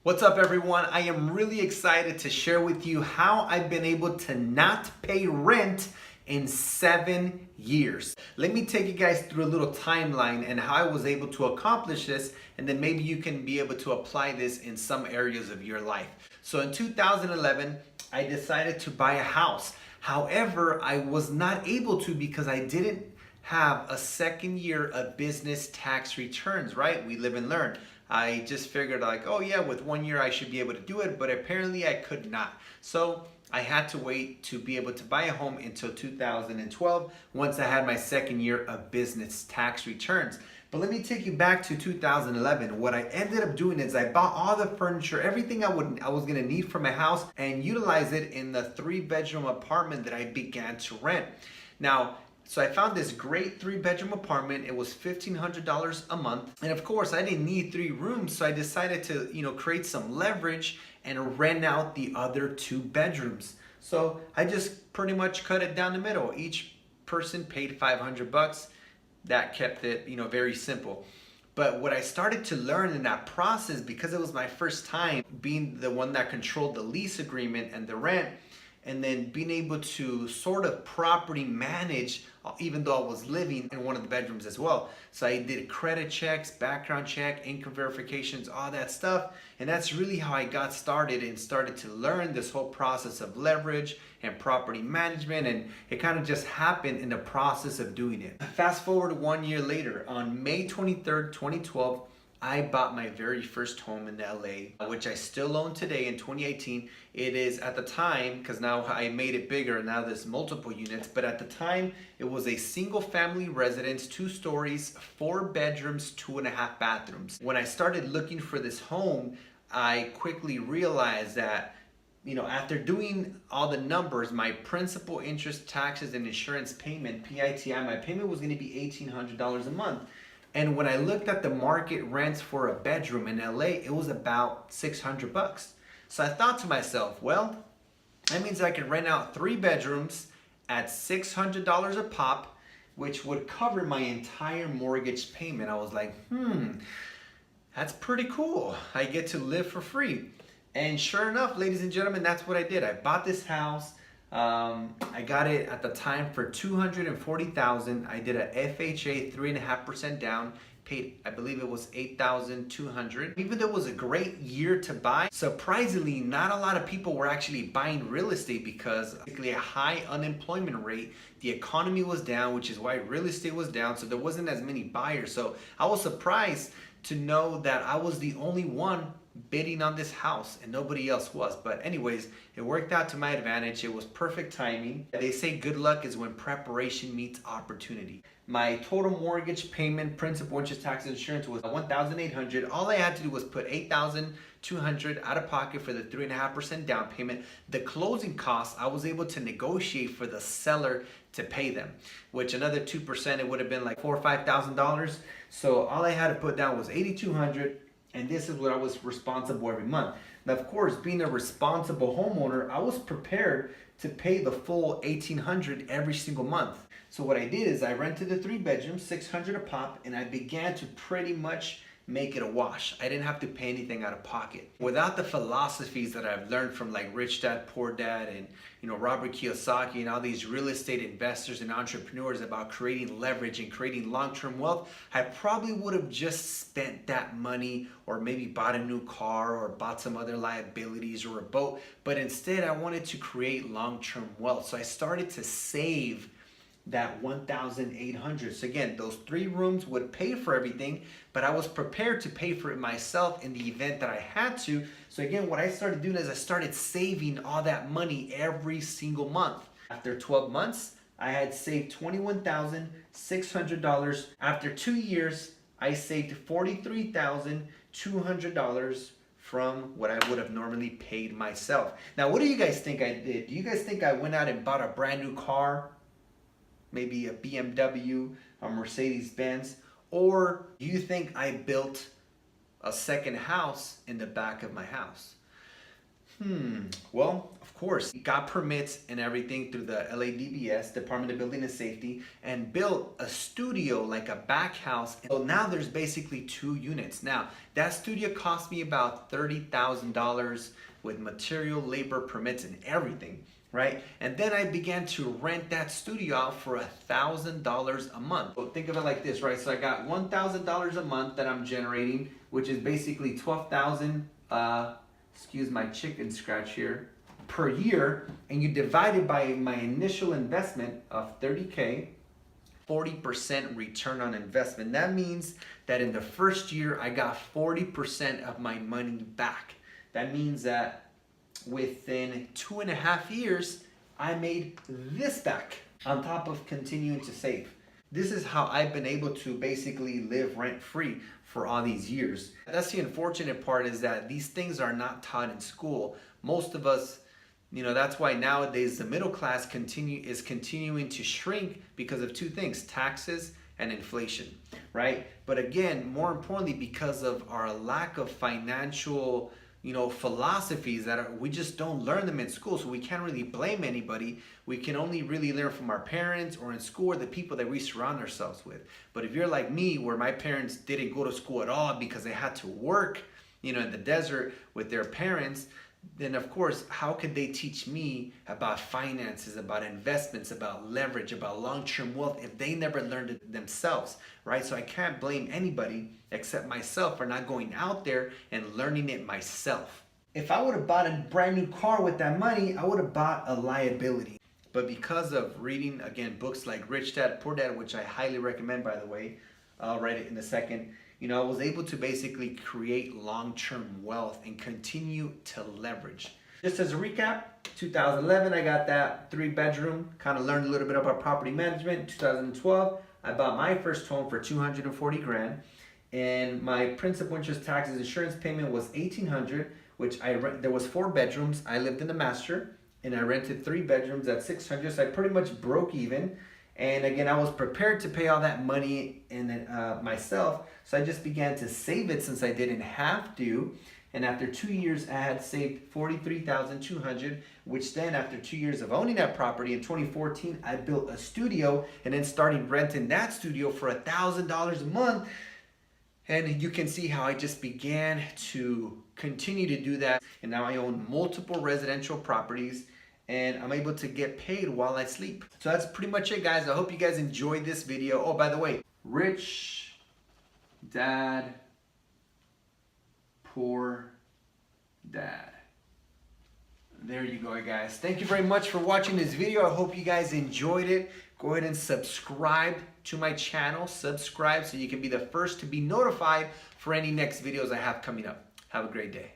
What's up, everyone? I am really excited to share with you how I've been able to not pay rent in 7 years. Let me take you guys through a little timeline and how I was able to accomplish this, and then maybe you can be able to apply this in some areas of your life. So in 2011, I decided to buy a house. However, I was not able to because I didn't have a second year of business tax returns, right? We live and learn. I just figured like, oh yeah, with 1 year I should be able to do it, but apparently I could not. So I had to wait to be able to buy a home until 2012 once I had my second year of business tax returns. But let me take you back to 2011. What I ended up doing is I bought all the furniture, everything I was gonna need for my house, and utilize it in the 3-bedroom apartment that I began to rent. Now, so I found this great 3-bedroom apartment. It was $1,500 a month. And of course, I didn't need 3 rooms, so I decided to, create some leverage and rent out the other 2 bedrooms. So I just pretty much cut it down the middle. Each person paid $500. That kept it, very simple. But what I started to learn in that process, because it was my first time being the one that controlled the lease agreement and the rent, and then being able to sort of property manage, even though I was living in one of the bedrooms as well. So I did credit checks, background check, income verifications, all that stuff. And that's really how I got started and started to learn this whole process of leverage and property management. And it kind of just happened in the process of doing it. Fast forward 1 year later, on May 23rd, 2012, I bought my very first home in LA, which I still own today in 2018. It is at the time, because now I made it bigger, now there's multiple units, but at the time it was a single family residence, 2 stories, 4 bedrooms, 2.5 bathrooms. When I started looking for this home, I quickly realized that after doing all the numbers, my principal, interest, taxes, and insurance payment, PITI, my payment was gonna be $1,800 a month. And when I looked at the market rents for a bedroom in LA, it was about $600. So I thought to myself, well, that means I can rent out 3 bedrooms at $600 a pop, which would cover my entire mortgage payment. I was like, that's pretty cool. I get to live for free. And sure enough, ladies and gentlemen, that's what I did. I bought this house. I got it at the time for $240,000. I did a FHA 3.5% down, paid, I believe it was $8,200. Even though it was a great year to buy, surprisingly, not a lot of people were actually buying real estate because basically a high unemployment rate. The economy was down, which is why real estate was down. So there wasn't as many buyers. So I was surprised to know that I was the only one bidding on this house and nobody else was. But anyways, it worked out to my advantage. It was perfect timing. They say good luck is when preparation meets opportunity. My total mortgage payment, principal, interest, tax, and insurance was $1,800. All I had to do was put $8,200 out of pocket for the 3.5% down payment. The closing costs, I was able to negotiate for the seller to pay them, which another 2%, it would have been like $4,000 or $5,000. So all I had to put down was $8,200. And this is what I was responsible every month. Now, of course, being a responsible homeowner, I was prepared to pay the full $1,800 every single month. So what I did is I rented the 3 bedrooms, $600 a pop, and I began to pretty much make it a wash. I didn't have to pay anything out of pocket. Without the philosophies that I've learned from like Rich Dad, Poor Dad, and Robert Kiyosaki and all these real estate investors and entrepreneurs about creating leverage and creating long-term wealth, I probably would have just spent that money or maybe bought a new car or bought some other liabilities or a boat. But instead, I wanted to create long-term wealth. So I started to save that $1,800. So again, those 3 rooms would pay for everything, but I was prepared to pay for it myself in the event that I had to. So again, what I started doing is I started saving all that money every single month. After 12 months, I had saved $21,600. After 2 years, I saved $43,200 from what I would have normally paid myself. Now, what do you guys think I did? Do you guys think I went out and bought a brand new car? Maybe a BMW, a Mercedes-Benz? Or do you think I built a second house in the back of my house? Well, of course, got permits and everything through the LADBS, Department of Building and Safety, and built a studio, like a back house. So now there's basically 2 units. Now, that studio cost me about $30,000 with material, labor, permits, and everything, right? And then I began to rent that studio out for $1,000 a month. So think of it like this, right? So I got $1,000 a month that I'm generating, which is basically 12,000, excuse my chicken scratch here, per year, and you divide it by my initial investment of 30K, 40% return on investment. That means that in the first year, I got 40% of my money back. That means that within 2.5 years, I made this back on top of continuing to save. This is how I've been able to basically live rent-free for all these years. That's the unfortunate part, is that these things are not taught in school. Most of us, that's why nowadays the middle class is continuing to shrink because of 2 things, taxes and inflation, right? But again, more importantly, because of our lack of financial philosophies that we just don't learn them in school, so we can't really blame anybody. We can only really learn from our parents or in school or the people that we surround ourselves with. But if you're like me, where my parents didn't go to school at all because they had to work, in the desert with their parents, then of course, how could they teach me about finances, about investments, about leverage, about long-term wealth if they never learned it themselves, right? So I can't blame anybody except myself for not going out there and learning it myself. If I would have bought a brand new car with that money, I would have bought a liability. But because of reading, again, books like Rich Dad, Poor Dad, which I highly recommend, by the way, I'll write it in a second, I was able to basically create long-term wealth and continue to leverage. Just as a recap, 2011, I got that 3-bedroom, kind of learned a little bit about property management. 2012, I bought my first home for $240 grand, and my principal, interest, taxes, insurance payment was $1,800, which there was 4 bedrooms. I lived in the master, and I rented 3 bedrooms at $600, so I pretty much broke even. And again, I was prepared to pay all that money in myself, so I just began to save it since I didn't have to. And after 2 years, I had saved $43,200, which then after 2 years of owning that property in 2014, I built a studio and then started renting that studio for $1,000 a month. And you can see how I just began to continue to do that. And now I own multiple residential properties, and I'm able to get paid while I sleep. So that's pretty much it, guys. I hope you guys enjoyed this video. Oh, by the way, Rich Dad, Poor Dad. There you go, guys. Thank you very much for watching this video. I hope you guys enjoyed it. Go ahead and subscribe to my channel. Subscribe so you can be the first to be notified for any next videos I have coming up. Have a great day.